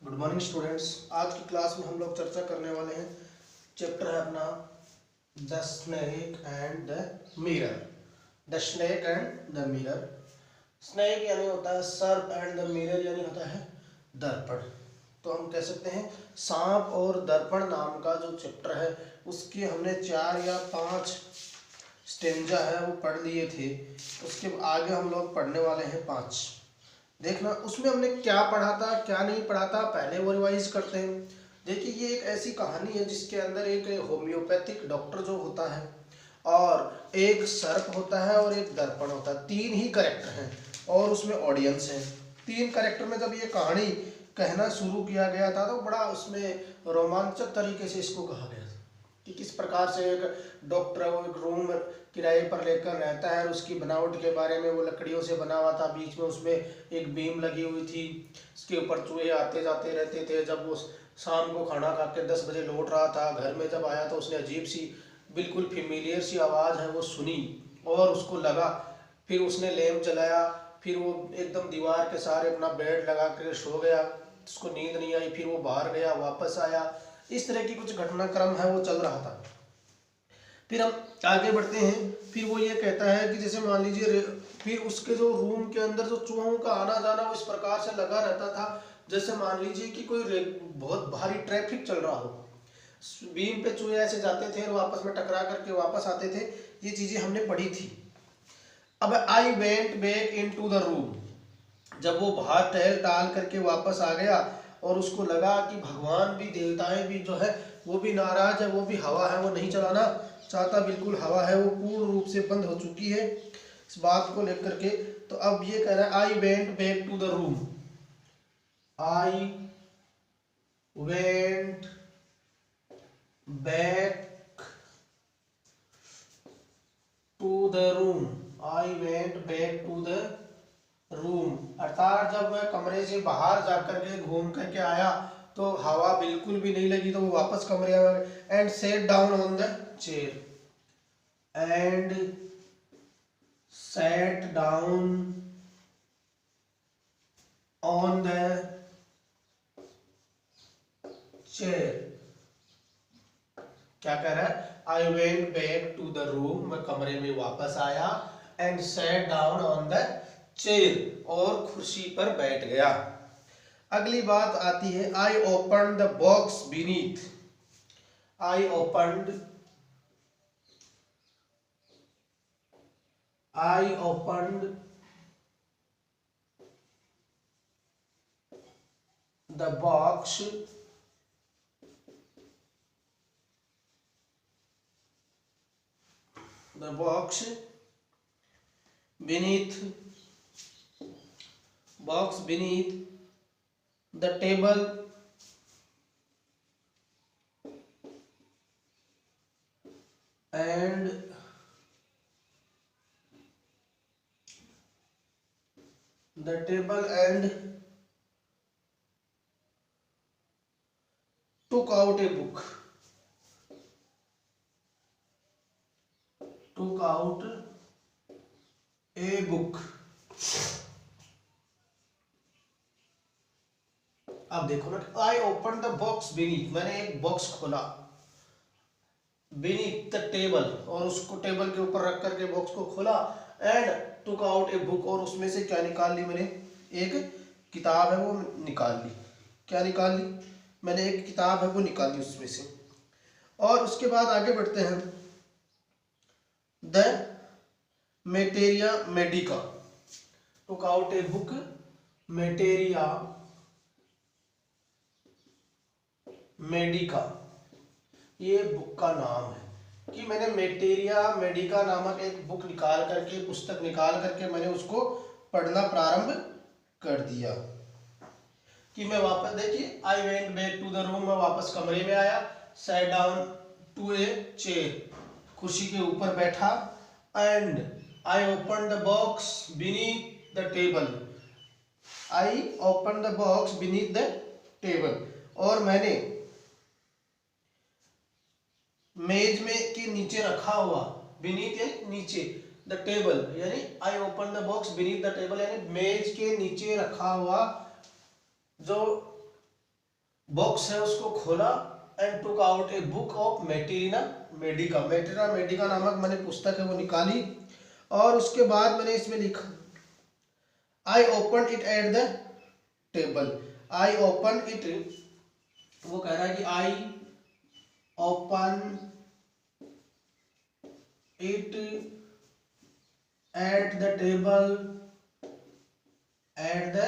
Good morning students. आज की class में हम लोग चर्चा करने वाले हैं। चैप्टर है अपना the snake and the mirror. The snake and the mirror. Snake यानी होता है सर्प एंड द मिरर यानी होता है दर्पण। तो हम कह सकते हैं सांप और दर्पण नाम का जो चैप्टर है उसके हमने 4 या 5 स्टेंजा है वो पढ़ लिए थे। उसके आगे हम लोग पढ़ने वाले हैं 5। देखना उसमें हमने क्या पढ़ा था क्या नहीं पढ़ा था, पहले वो रिवाइज करते हैं। देखिए ये एक ऐसी कहानी है जिसके अंदर एक होम्योपैथिक डॉक्टर जो होता है और एक सर्प होता है और एक दर्पण होता है। 3 ही कैरेक्टर हैं और उसमें ऑडियंस है। 3 कैरेक्टर में जब ये कहानी कहना शुरू किया गया था तो बड़ा उसमें रोमांचक तरीके से इसको कहा गया था कि किस प्रकार से एक डॉक्टर वो एक रूम किराए पर लेकर रहता है और उसकी बनावट के बारे में। वो लकड़ियों से बना हुआ था, बीच में उसमें एक बीम लगी हुई थी, उसके ऊपर चूहे आते जाते रहते थे। जब वो शाम को खाना खा के 10 बजे लौट रहा था घर में, जब आया तो उसने अजीब सी बिल्कुल फेमिलियर सी आवाज़ है वो सुनी और उसको लगा। फिर उसने लैंप जलाया, फिर वो एकदम दीवार के सहारे अपना बेड लगा कर सो गया। उसको नींद नहीं आई, फिर वो बाहर गया वापस आया। इस तरह की कुछ घटनाक्रम है वो चल रहा था। फिर हम आगे बढ़ते हैं। फिर वो ये कहता है कि जैसे मान लीजिए फिर उसके जो रूम के अंदर जो चूहों का आना जाना वो इस प्रकार से लगा रहता था जैसे मान लीजिए कि कोई बहुत भारी ट्रैफिक चल रहा हो। बीम पे चूहे ऐसे जाते थे और वापस में टकरा करके वापस आते थे। ये चीजें हमने पढ़ी थी। अब I went back into the room. जब वो बाहर टहल टाल करके वापस आ गया और उसको लगा कि भगवान भी देवताएं भी जो है वो भी नाराज है, वो भी हवा है वो नहीं चलाना चाहता, बिल्कुल हवा है वो पूर्ण रूप से बंद हो चुकी है इस बात को लेकर के। तो अब ये कह रहा है I went back to the room. I went back to the room. I went back to the room अर्थात जब वह कमरे से बाहर जाकर के घूम करके आया तो हवा बिल्कुल भी नहीं लगी, तो वो वापस कमरे में and set down on the chair. And sat down on the chair। क्या कह रहा है? I went back to the room। मैं कमरे में वापस आया and sat down on the chair और कुर्सी पर बैठ गया। अगली बात आती है I opened the box beneath। I opened the box beneath the table and took out a book। अब देखो ना, आई ओपन द बॉक्स बीनीथ, मैंने एक बॉक्स खोला बीनीथ द टेबल और उसको टेबल के ऊपर रख करके बॉक्स को खोला and took out a book और उसमें से क्या निकाल ली मैंने? एक किताब है वो निकाल ली। क्या निकाल ली? मैंने एक किताब है वो निकाल ली उसमें से। और उसके बाद आगे बढ़ते हैं। The materia medica. Took out a book materia medica, ये बुक का नाम है कि मैंने मेटेरिया मेडिका नामक एक बुक निकाल करके पुस्तक निकाल करके मैंने उसको पढ़ना प्रारंभ कर दिया। कि मैं वापस देखिए I went back to the room, मैं वापस कमरे में आया, sat down to a chair, कुर्सी के ऊपर बैठा, and I open the box beneath the table. I open the box beneath the table और मैंने मेज में के नीचे रखा हुआ, बीनीथ यानी नीचे, द टेबल यानी आई open the box beneath the table यानी मेज के नीचे रखा हुआ जो बॉक्स है उसको खोला and took out a book of materia medica. Materia medica नामक मैंने पुस्तक है वो निकाली, और उसके बाद मैंने इसमें लिखा I open it at the table. I open it, वो कह रहा है कि I open it at the table, at the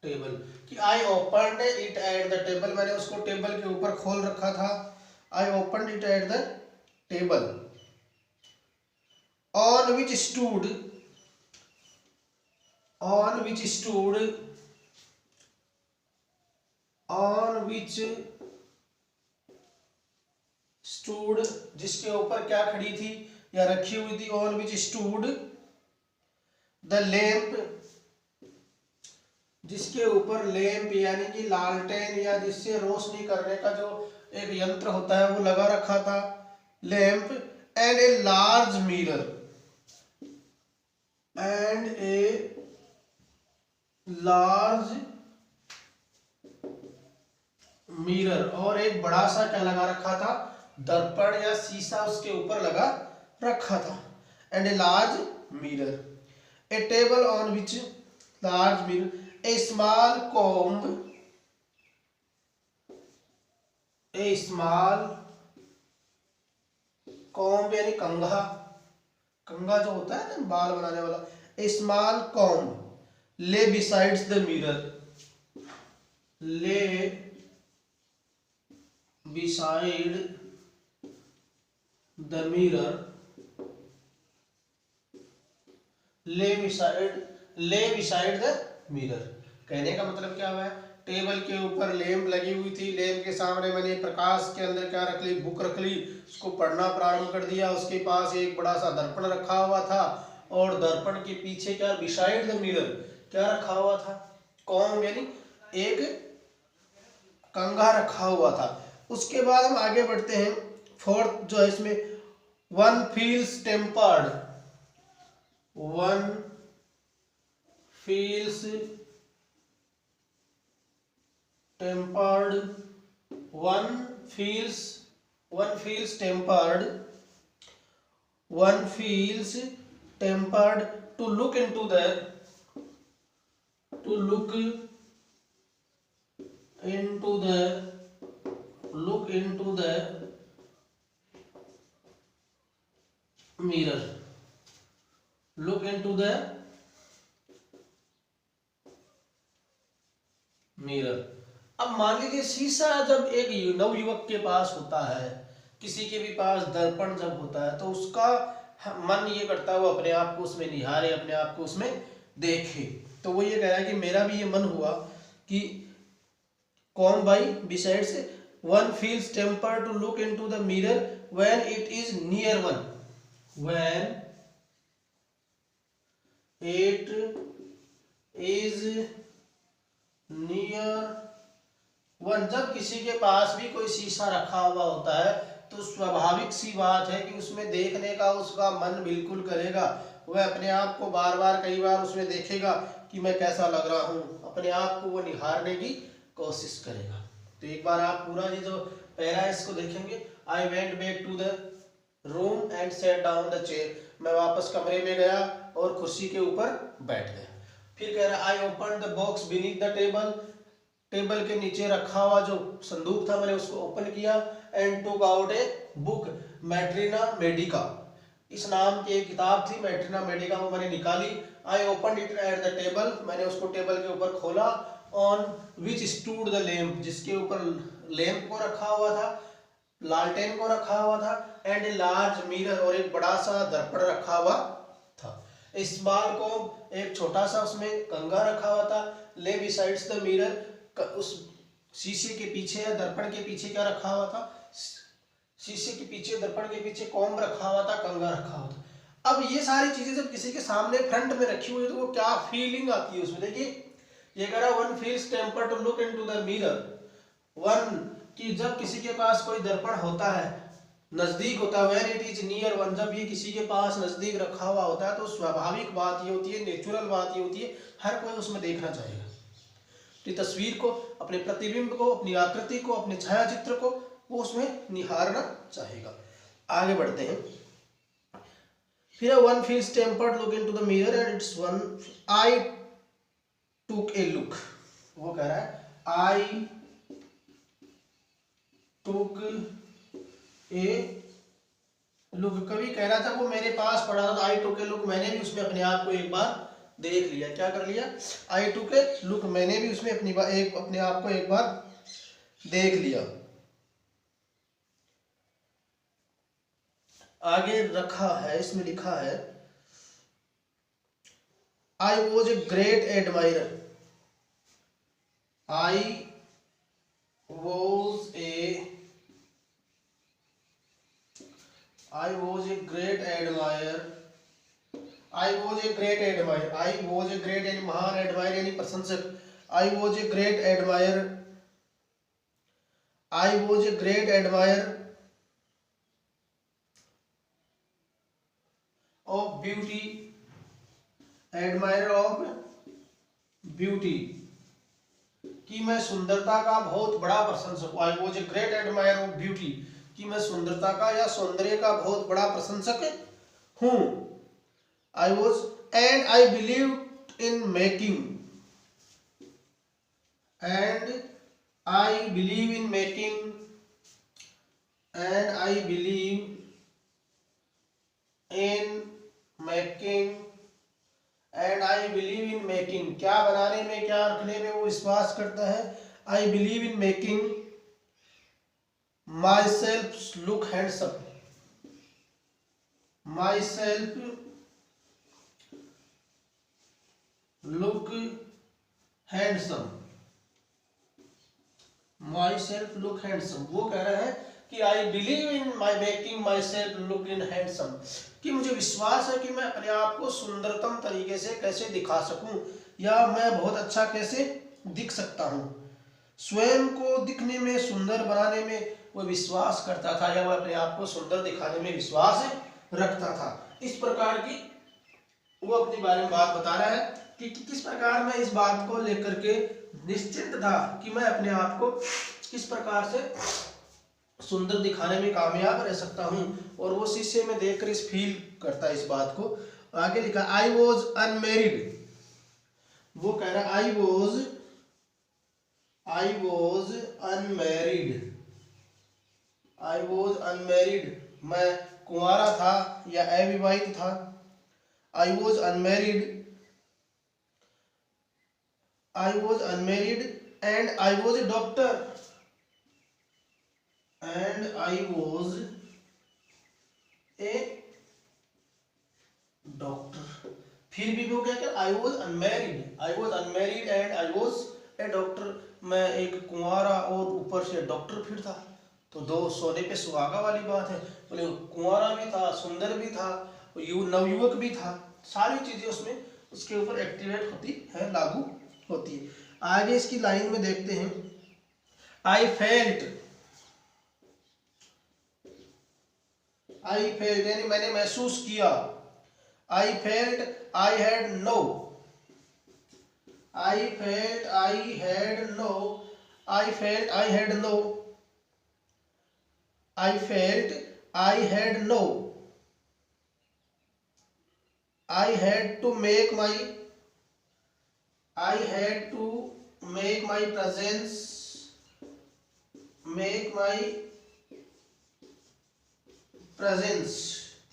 table, कि I open it at the table, मैंने उसको टेबल के ऊपर खोल रखा था। I open it at the table on which stood, on which stood, on which stood, जिसके ऊपर क्या खड़ी थी या रखी हुई थी, on which stood the lamp, जिसके ऊपर लैंप यानी कि लालटेन या जिससे रोशनी करने का जो एक यंत्र होता है वो लगा रखा था, lamp, and a large mirror, and a large mirror, और एक बड़ा सा क्या लगा रखा था, दर्पण या शीशा उसके ऊपर लगा रखा था, and a large mirror, A table on which, large mirror, A small comb, A small comb यानी कंघा, कंघा जो होता है ना बाल बनाने वाला, ए स्मॉल कॉम्ब ले बिसाइड्स द मिरर, ले beside the mirror, lay beside the mirror, कहने का मतलब क्या हुआ है, टेबल के ऊपर लैंप लगी हुई थी, लैंप के सामने मैंने प्रकाश के अंदर क्या रख ली, बुक रख ली, उसको पढ़ना प्रारंभ कर दिया। उसके पास एक बड़ा सा दर्पण रखा हुआ था, और दर्पण के पीछे क्या, बिसाइड द मिरर क्या रखा हुआ था, कॉम्ब यानी एक कंघा रखा हुआ था। उसके बाद हम आगे बढ़ते हैं, फोर्थ जो है इसमें, one feels tempered, one feels tempered, one feels tempered, one feels tempered to look into the, to look into the, look into the mirror, look into the mirror। अब मान लीजिए शीशा जब एक नवयुवक के पास होता है, किसी के भी पास दर्पण जब होता है, तो उसका मन ये करता है वो अपने आप को उसमें निहारे, अपने आप को उसमें देखे। तो वो ये कह रहा है कि मेरा भी ये मन हुआ कि com by besides, one feels temper to look into the mirror when it is near one, when it is near one, जब किसी के पास भी कोई शीशा रखा हुआ होता है तो स्वाभाविक सी बात है कि उसमें देखने का उसका मन बिल्कुल करेगा, वह अपने आप को बार बार कई बार उसमें देखेगा कि मैं कैसा लग रहा हूँ, अपने आप को वो निहारने की कोशिश करेगा। तो एक बार आप पूरा ये जो पैरा है इसको देखेंगे, I went back to the room and set down the chair, मैं वापस कमरे में गया और कुर्सी के ऊपर बैठ गया। फिर कह रहा है आई open the box beneath the table, table के नीचे रखा हुआ जो संदूक था मैंने उसको ओपन किया, and took out a book materia medica, इस नाम की एक किताब थी मैट्रिना मेडिका, वो मैंने निकाली। आई open it at the table, मैंने उसको टेबल के ऊपर खोला, on which stood the lamp, जिसके ऊपर लैंप को रखा हुआ था, लालटेन को रखा हुआ था, एंड ए लार्ज मिरर, और एक बड़ा सा दर्पण रखा हुआ था। स्मॉल कॉम्ब, एक छोटा सा उसमें कंघा रखा हुआ था। ले बिसाइड्स द मिरर, उस शीशे के पीछे या दर्पण के पीछे क्या रखा हुआ था, शीशे के पीछे दर्पण के पीछे कॉम्ब रखा हुआ था, कंघा रखा हुआ था। अब ये सारी चीजें जब किसी के सामने फ्रंट में रखी हुई है तो वो क्या फीलिंग आती है उसमें, देखिए ये कह रहा one feels temper to look into the mirror, one कि जब किसी के पास कोई दर्पण होता है, नजदीक होता है, when it is near one, जब ये किसी के पास नजदीक रखा हुआ होता है तो स्वाभाविक बात ये होती है, नेचुरल बात ये होती है, हर कोई उसमें देखना चाहेगा। अपनी तस्वीर को, अपने प्रतिबिंब को, अपनी आकृति को, अपने छायाचित्र को वो उसमें निहारना चाहेगा। आगे बढ़ते हैं। फिर one feels tempered look into the mirror and it's one I took A look. वो कह रहा है आई टुक ए लुक। कभी कह रहा था वो मेरे पास पड़ा था, आई टुक ए लुक, मैंने भी उसमें अपने आप को एक बार देख लिया। क्या कर लिया? आई टुक ए लुक, मैंने भी उसमें अपने आप को एक बार देख लिया। आगे रखा है, इसमें लिखा है I was a great admirer. I was a great admire. I was a great admire. I was a great यानी महान, एडमायर यानी प्रशंसक। I was a great admire. I was a great admire of beauty. Admire of beauty, कि मैं सुंदरता का बहुत बड़ा प्रशंसक हूँ। I was a great admire of beauty, कि मैं सुंदरता का या सौंदर्य का बहुत बड़ा प्रशंसक हूँ। I was and I believe in making. And I believe in making. And I believe in making. And I believe in making, क्या बनाने में, क्या रखने में वो विश्वास करता है। I believe in making myself look handsome. My self look handsome. My self look handsome, वो कह रहा है कि I believe in my making myself look in handsome, कि मुझे विश्वास है कि मैं अपने आप को सुंदरतम तरीके से कैसे दिखा सकूं, या मैं बहुत अच्छा कैसे दिख सकता हूं। स्वयं को दिखने में, सुंदर बनाने में वो विश्वास करता था, या वह अपने आप को सुंदर दिखाने में विश्वास रखता था। इस प्रकार की वो अपने बारे में बात बता रहा है कि किस प्रकार मैं इस बात को लेकर के निश्चिंत था कि मैं अपने आप को किस प्रकार से सुंदर दिखाने में कामयाब रह सकता हूं, और वो शीशे में देखकर इस फील करता है इस बात को। आगे लिखा आई वॉज अनमेरिड। वो कह रहा है I was unmarried. I was unmarried, मैं कुंवारा था या अविवाहित था। I was unmarried. I was unmarried and I was a doctor. And I was a doctor. फिर भी वो क्या क्या I was unmarried. I was unmarried and I was a doctor, मैं एक कुंवारा और ऊपर से डॉक्टर फिर था। तो दो सोने पे सुहागा वाली बात है। बोले कुंवारा भी था, सुंदर भी था, नवयुवक भी था, सारी चीजें उसमें उसके ऊपर एक्टिवेट होती है, लागू होती है। आगे इसकी लाइन में देखते हैं। आई फेल्ट यानी मैंने महसूस किया। I felt I had no. I felt I had no. I felt I had no. I felt I had no. I had to make my presence.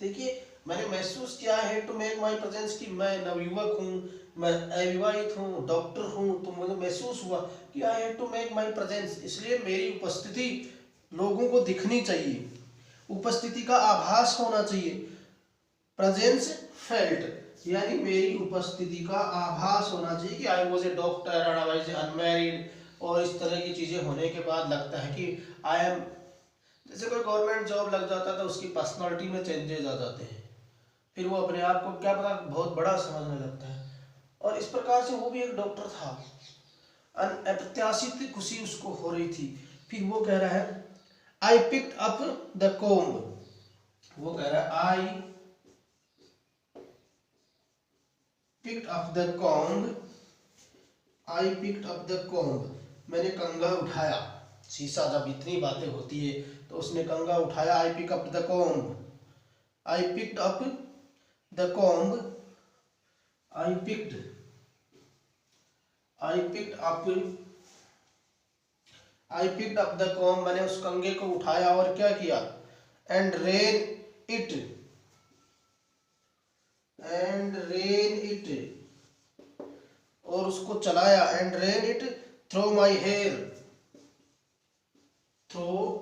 देखिए मैंने महसूस किया है टू मेक माई प्रेजेंस, कि मैं नवयुवक हूँ, मैं अविवाहित हूँ, डॉक्टर हूँ, तो मुझे महसूस हुआ कि I had to make my presence, इसलिए मेरी उपस्थिति लोगों को दिखनी चाहिए, उपस्थिति का आभास होना चाहिए। प्रेजेंस फेल्ट यानी मेरी उपस्थिति का आभास होना चाहिए कि I was a doctor and I was unmarried, और इस तरह की चीजें होने के बाद लगता है कि आई एम, जैसे कोई गवर्नमेंट जॉब लग जाता है तो उसकी पर्सनालिटी में चेंजेस आ जाते हैं, फिर वो अपने आप को क्या पता बहुत बड़ा समझने लगता है। और इस प्रकार से वो भी एक डॉक्टर था, अप्रत्याशित खुशी उसको हो रही थी। फिर वो कह रहा है आई पिक्ड अप द कोम्ब। वो कह रहा है आई picked up the comb. I picked up the comb, मैंने कंघा उठाया। शीशा जब इतनी बातें होती है तो उसने कंघा उठाया। I pick up the comb, I picked up the comb, I picked up, I picked up the comb, मैंने उस कंघे को उठाया और क्या किया, एंड रेन इट, और उसको चलाया, and ran it through my hair, through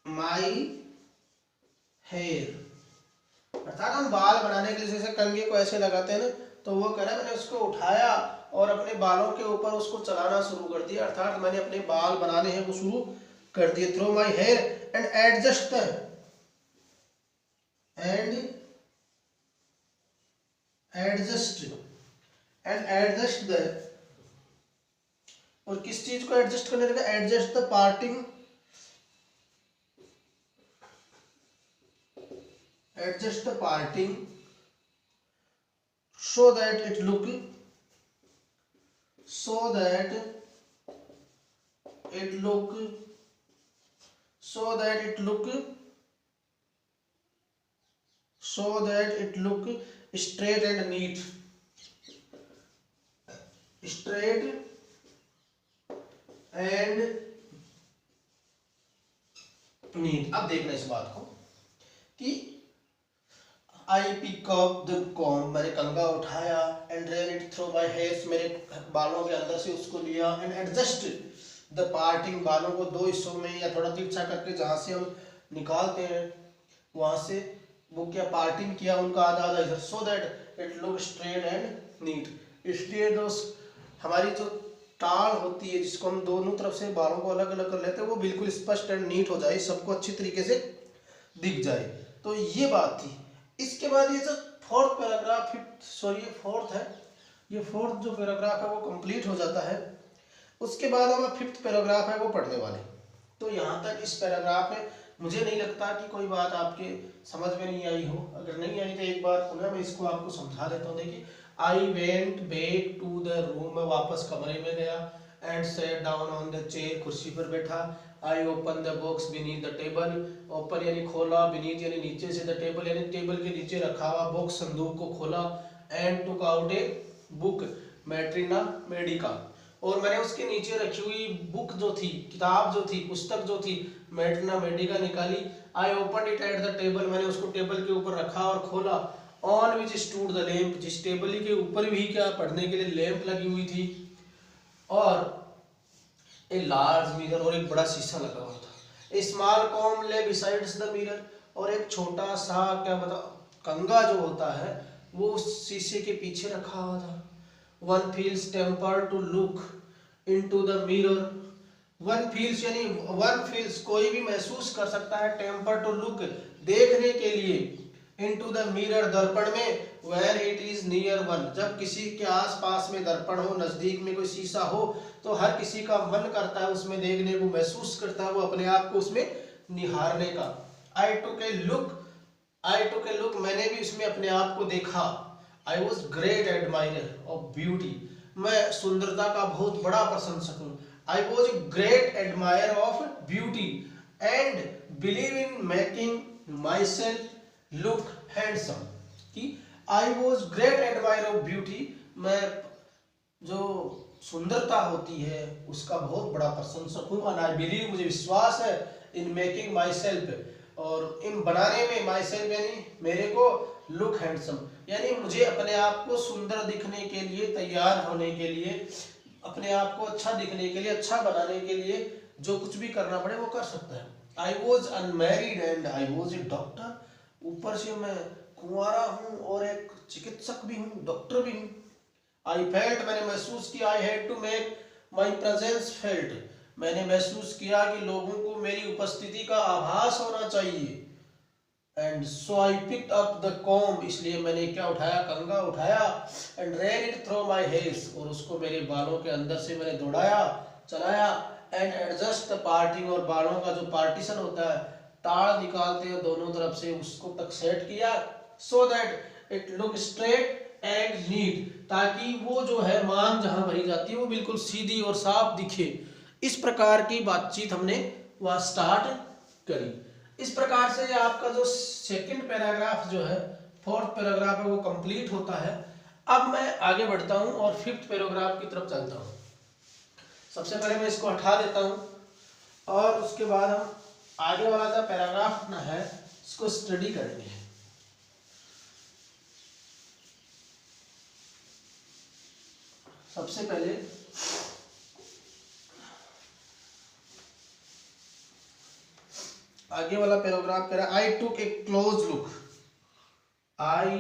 my hair. अर्थात हम बाल बनाने के लिए जैसे कंघे को ऐसे लगाते हैं ना, तो वो कह रहा है मैंने उसको उठाया और अपने बालों के ऊपर उसको चलाना शुरू कर दिया, अर्थात मैंने अपने बाल बनाने हैं वो शुरू कर दिए। Through my hair and adjust the, और किस चीज को एडजस्ट करने लगा, adjust the parting, so that it look straight and neat, अब देखना इस बात को कि I pick up the comb, मैंने कंघा उठाया, and ran it through my hairs, मेरे बालों के अंदर से उसको लिया, एंड एडजस्ट द पार्टिंग, बालों को दो हिस्सों में या थोड़ा तिरछा करके जहाँ से हम निकालते हैं वहाँ से वो क्या पार्टिंग किया उनका आधा आधा हिस्सा, so that it look straight and neat. इसलिए हमारी जो टाल होती है जिसको हम दोनों तरफ से बालों को अलग अलग कर लेते हैं वो बिल्कुल स्पष्ट एंड नीट हो जाए, सबको अच्छी तरीके से दिख जाए। तो ये बात थी। इसके बाद ये जो फोर्थ पैराग्राफ, फोर्थ है, ये फोर्थ जो पैराग्राफ है वो कंप्लीट हो जाता है। उसके बाद हम फिफ्थ पैराग्राफ है वो पढ़ने वाले। तो यहाँ तक इस पैराग्राफ में मुझे नहीं लगता कि कोई बात आपके समझ में नहीं आई हो। अगर नहीं आई तो एक बार पुनः मैं इसको आपको समझा देता हूँ। देखिए, I went back to the room, मैं वापस कमरे में गया, and set down on the chair, कुर्सी पर बैठा। I open the box beneath the table, open यानी खोला, बीनीथ यानी नीचे से, द टेबल यानी टेबल के नीचे रखा हुआ बॉक्स संदूक को खोला, and took out a book materia medica, और मैंने उसके नीचे रखी हुई बुक जो थी, किताब जो थी, पुस्तक जो थी, मैट्रिना मेडिका निकाली। आई open it at the table, मैंने उसको टेबल के ऊपर रखा और खोला। On which stood the lamp, जिस टेबल के ऊपर भी क्या पढ़ने के लिए लैंप लगी हुई थी, और ए लार्ज मिरर, और एक बड़ा शीशा लगा हुआ था। ए स्मॉल कॉम्ब ले बिसाइड्स द मिरर, और एक छोटा सा क्या बता कंघा जो होता है वो उस शीशे के पीछे रखा हुआ था। One feels temper to look into the mirror, one feels यानी वन फील्स कोई भी महसूस कर सकता है, टेम्पर टू लुक देखने के लिए, इनटू द मिरर दर्पण में, where it is near one, जब किसी के आसपास में दर्पण हो, नजदीक में कोई शीशा हो, तो हर किसी का मन करता है उसमें देखने को, महसूस करता है वो अपने आप को उसमें निहारने का। आई टुक ए लुक, मैंने भी उसमें अपने आप को देखा। I was great admirer of beauty, मैं सुंदरता का बहुत बड़ा प्रशंसक हूँ। I was great admire of beauty and believe in making myself look handsome, कि I was great admire of beauty, मैं जो सुंदरता होती है उसका बहुत बड़ा प्रशंसक हूँ। एंड आई बिलीव, मुझे विश्वास है, इन मेकिंग माई सेल्फ, और इन बनाने में, माई सेल्फ यानी मेरे को, लुक हैंडसम यानी मुझे अपने आप को सुंदर दिखने के लिए, तैयार होने के लिए, अपने आप को अच्छा दिखने के लिए, अच्छा बनाने के लिए जो कुछ भी करना पड़े वो कर सकता है। I was unmarried and I was a doctor, ऊपर से मैं कुंवारा हूँ और एक चिकित्सक भी हूँ, डॉक्टर भी हूँ। आई फेल्ट, मैंने महसूस किया, I had to make my presence felt, मैंने महसूस किया कि लोगों को मेरी उपस्थिति का आभास होना चाहिए। And so I picked up the comb, इसलिए मैंने क्या उठाया, कंघा उठाया, and ran it through my hairs, और उसको मेरे बालों के अंदर से मैंने दौड़ाया, चलाया, एंड एडजस्ट द पार्टिंग, और बालों का जो पार्टीशन होता है, टाड़ निकालते हैं दोनों तरफ से, उसको तक सेट किया, so that it look straight and neat, ताकि वो जो है मान जहां भरी जाती है वो बिल्कुल सीधी और साफ दिखे। इस प्रकार की बातचीत हमने वह स्टार्ट करी। इस प्रकार से आपका जो सेकंड पैराग्राफ जो है, फोर्थ पैराग्राफ है, वो कंप्लीट होता है। अब मैं आगे बढ़ता हूं और फिफ्थ पैराग्राफ की तरफ चलता हूं। सबसे पहले मैं इसको हटा देता हूं और उसके बाद हम आगे वाला जो पैराग्राफ अपना है इसको स्टडी करेंगे। सबसे पहले आगे वाला पैराग्राफ कह रहा है, आई took a close look, I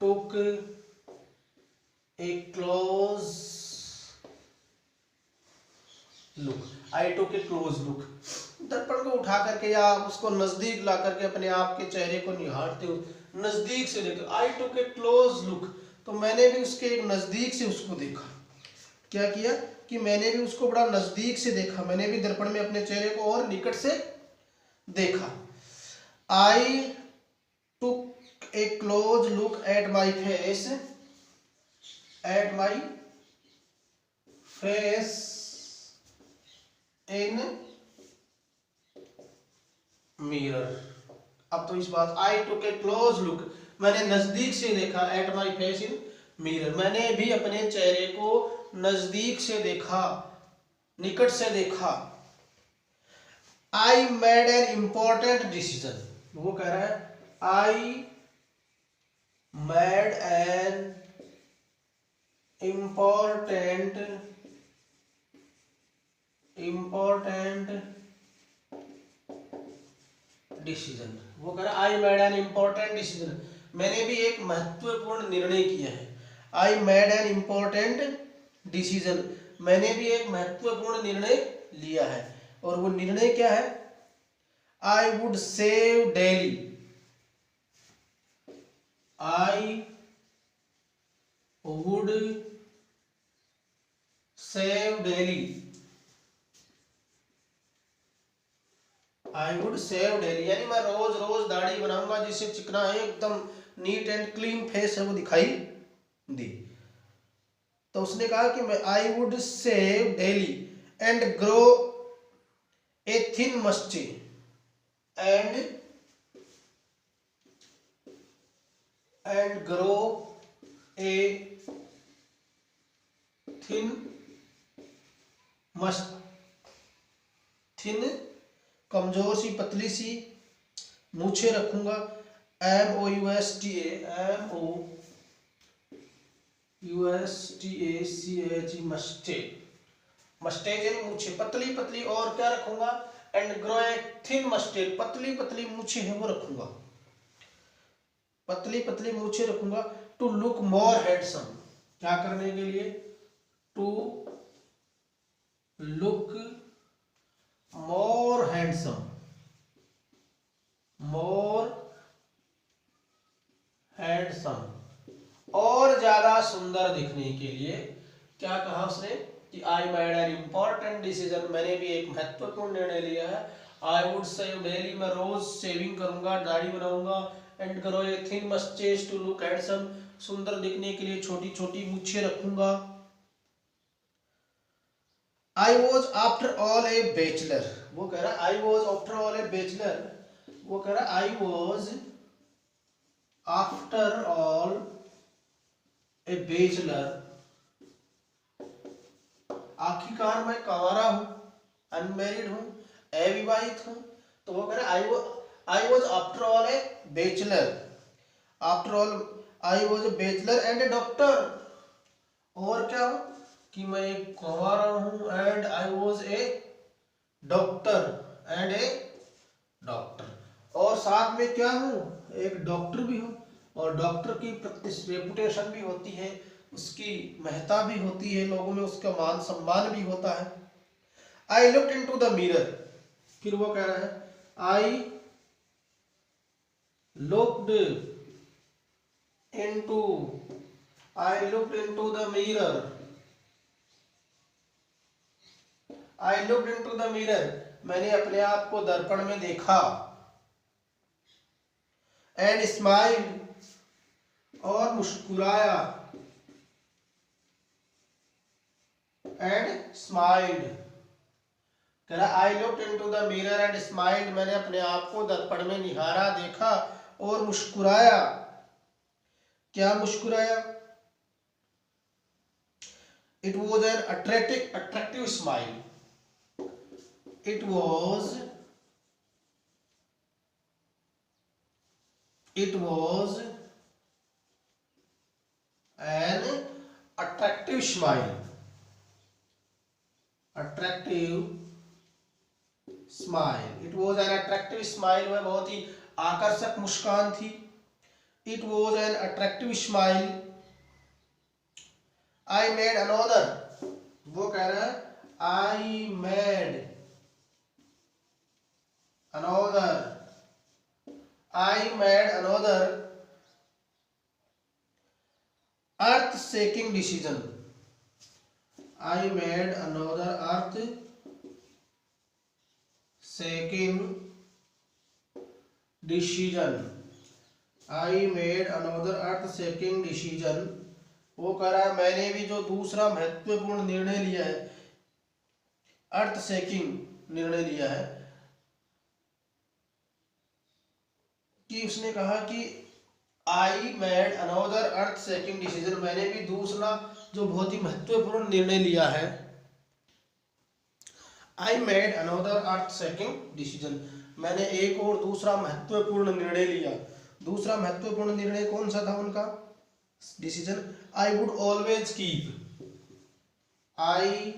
took a close look, I took a close look. दर्पण को उठा करके या उसको नजदीक ला करके अपने आप के चेहरे को निहारते हुए नजदीक से देखते, आई टुक ए क्लोज लुक, तो मैंने भी उसके एक नजदीक से उसको देखा। क्या किया कि मैंने भी उसको बड़ा नजदीक से देखा, मैंने भी दर्पण में अपने चेहरे को और निकट से देखा। I took a close look at my face, at my face in mirror. अब तो इस बात, आई टुक ए क्लोज लुक, मैंने नजदीक से देखा, eight my face in mirror, मैंने भी अपने चेहरे को नजदीक से देखा, निकट से देखा। I made an important decision, वो कह रहा है आई मेड एन इंपॉर्टेंट डिसीजन, वो कह रहा है आई मेड एन इंपॉर्टेंट डिसीजन, मैंने भी एक महत्वपूर्ण निर्णय किया है। आई मेड एन इंपॉर्टेंट डिसीजन, मैंने भी एक महत्वपूर्ण निर्णय लिया है। और वो निर्णय क्या है? आई would save Delhi, I would save Delhi, I would save Delhi, यानी मैं रोज रोज दाढ़ी बनाऊंगा जिससे चिकना है, एकदम नीट एंड क्लीन फेस है वो दिखाई दी। तो उसने कहा कि मैं आई would save Delhi and grow a thin musty and grow a thin thin, कमजोर सी पतली सी मूछें रखूंगा। MOUSTACH मस्टेज यानी मूछें, पतली पतली, और क्या रखूंगा? एंड ग्रो ए थिन मस्टेज, पतली पतली मूछें है वो रखूंगा, पतली पतली मूछें रखूंगा। टू लुक मोर हैंडसम, क्या करने के लिए? टू लुक मोर हैंडसम, और ज्यादा सुंदर दिखने के लिए। क्या कहा उसने कि आई मेड एन इंपॉर्टेंट डिसीजन, मैंने भी एक महत्वपूर्ण निर्णय लिया है। आई वुड सेव डेली, मैं रोज सेविंग करूंगा, दाढ़ी बनाऊंगा। And grow a thin moustache to look handsome, सुंदर दिखने के लिए छोटी छोटी मूछें रखूंगा। I was after all a bachelor, वो कह रहा I was after all a bachelor, वो कह रहा I was after all a bachelor, आखिरकार मैं कंवारा हूं, अनमैरिड हूं, अविवाहित हूं। तो वो कह रहा I was after all a bachelor, after all I was a bachelor and a doctor, और क्या हूं कि मैं एक कंवारा हूं, and I was a doctor, and a doctor, और साथ में क्या हूं? एक डॉक्टर भी हूं। और डॉक्टर की रेपुटेशन भी होती है, उसकी महत्ता भी होती है, लोगों में उसका मान सम्मान भी होता है। I looked into the mirror, फिर वो कह रहा है I looked into the mirror, I looked into the mirror, मैंने अपने आप को दर्पण में देखा। एंड स्माइल, और मुस्कुराया एंड स्माइल्ड। कह रहा I looked into the mirror and smiled, मैंने अपने आप को दर्पण में निहारा, देखा और मुस्कुराया। क्या मुस्कुराया? It was an attractive smile. It was an attractive smile. It was an attractive smile, वह बहुत ही आकर्षक मुस्कान थी। It was an attractive smile. I made another, वो कह रहा है I made another earth-shaking decision. I made another earth-shaking decision. वो कह रहा है मैंने भी जो दूसरा महत्वपूर्ण निर्णय लिया है, अर्थ शेकिंग निर्णय लिया है, कि उसने कहा कि I made another earth shaking decision, मैंने भी दूसरा जो बहुत ही महत्वपूर्ण निर्णय लिया है। I made another earth shaking decision, मैंने एक और दूसरा महत्वपूर्ण निर्णय लिया। दूसरा महत्वपूर्ण निर्णय कौन सा था उनका? Decision I would always keep, I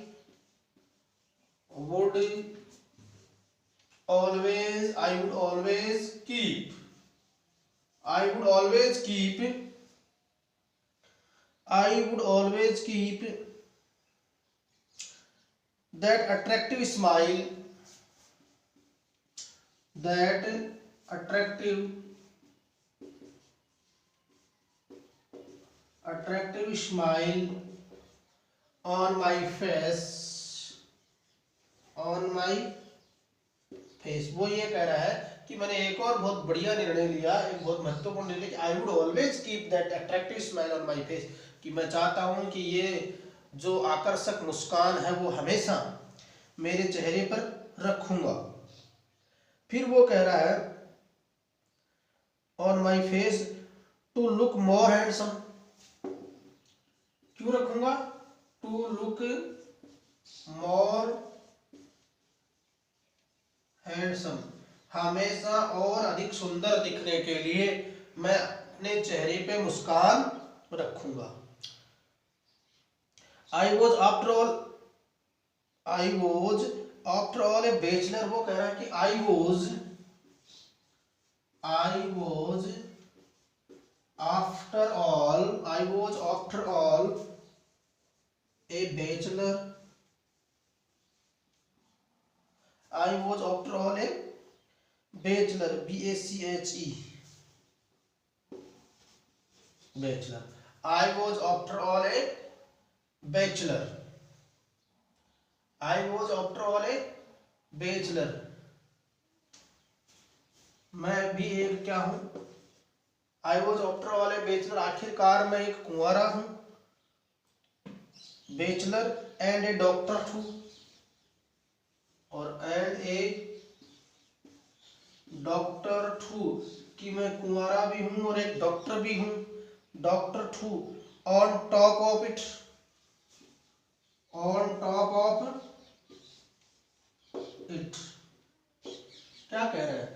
would always keep that attractive smile, on my face. वो ये कह रहा है कि मैंने एक और बहुत बढ़िया निर्णय लिया, एक बहुत महत्वपूर्ण निर्णय, कि I would always keep that attractive smile on my face, कि मैं चाहता हूं कि ये जो आकर्षक मुस्कान है वो हमेशा मेरे चेहरे पर रखूंगा। फिर वो कह रहा है on my face to look more handsome, क्यों रखूंगा? टू लुक मोर हैंडसम, हमेशा और अधिक सुंदर दिखने के लिए मैं अपने चेहरे पे मुस्कान रखूंगा। I was after all a bachelor, वो कह रहा है कि I was after all a bachelor. B-A-C-H-E, bachelor. I was after all a bachelor. मैं भी एक क्या हूं? I was after all a bachelor, आखिरकार मैं एक कुंवारा हूं। Bachelor and a doctor too, और and a डॉक्टर टू, कि मैं कुंवारा भी हूं और एक डॉक्टर भी हूं। Doctor too, on top of it, क्या कह रहे हैं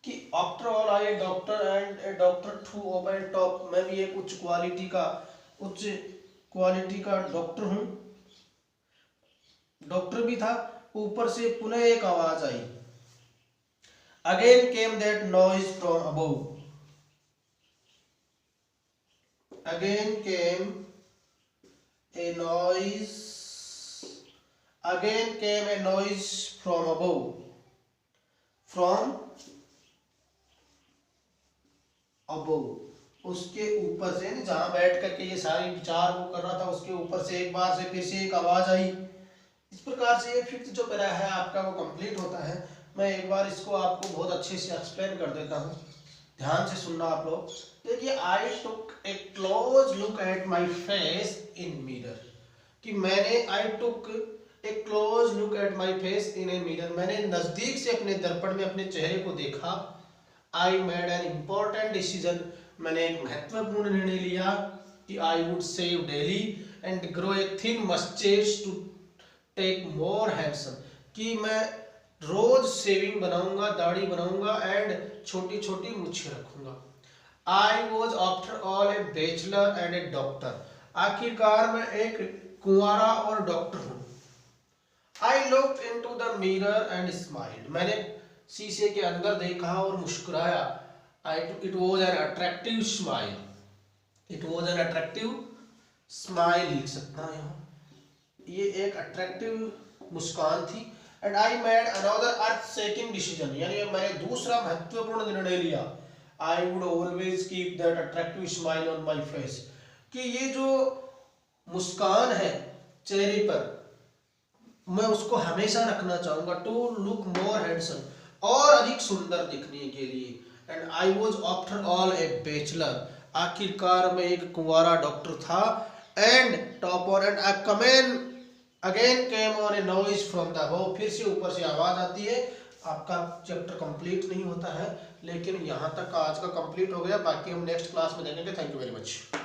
कि after all I a doctor and a doctor too of and top, मैं भी एक उच्च क्वालिटी का डॉक्टर हूं, डॉक्टर भी था। ऊपर से पुनः एक आवाज आई, Again came that noise from above. Again came a noise from above. उसके ऊपर से, जहां बैठ करके ये सारी विचार वो कर रहा था, उसके ऊपर से एक बार से फिर से एक आवाज आई। इस प्रकार से ये फिफ्थ जो पैरा है आपका वो कंप्लीट होता है। मैं एक बार इसको आपको बहुत अच्छे से एक्सप्लेन कर देता हूँ, ध्यान से सुनना आप लोग। देखिए, I took a close look at my face in mirror, कि मैंने I took a close look at my face in a mirror, मैंने नजदीक से अपने दर्पण में अपने चेहरे को देखा। I made an important decision, मैंने एक महत्वपूर्ण निर्णय लिया कि I would shave daily and grow a thin moustache to take more handsome, कि मैं रोज सेविंग बनाऊंगा, दाढ़ी बनाऊंगा एंड छोटी छोटी मूछें रखूंगा। I was after all a bachelor and a doctor, आखिरकार मैं एक कुंवारा और डॉक्टर हूँ। I looked into the mirror and smiled, मैंने शीशे के अंदर देखा और मुस्कुराया। It was an attractive smile, it was an attractive smile लिख सकता है यहाँ, ये एक अट्रैक्टिव मुस्कान थी। And I made another earth shaking decision, यानी मैंने दूसरा महत्वपूर्ण निर्णय लिया। I would always keep that attractive smile on my face, कि ये जो मुस्कान है चेहरे पर, मैं उसको हमेशा रखना चाहूंगा। टू लुक मोर हैंडसम, और अधिक सुंदर दिखने के लिए। And I was after all a bachelor, आखिरकार मैं एक कुंवारा डॉक्टर था। And top on and I came in again came on a noise from the above, फिर से ऊपर से आवाज आती है। आपका चैप्टर कंप्लीट नहीं होता है, लेकिन यहाँ तक आज का कंप्लीट हो गया, बाकी हम नेक्स्ट क्लास में देखेंगे। Thank you very much.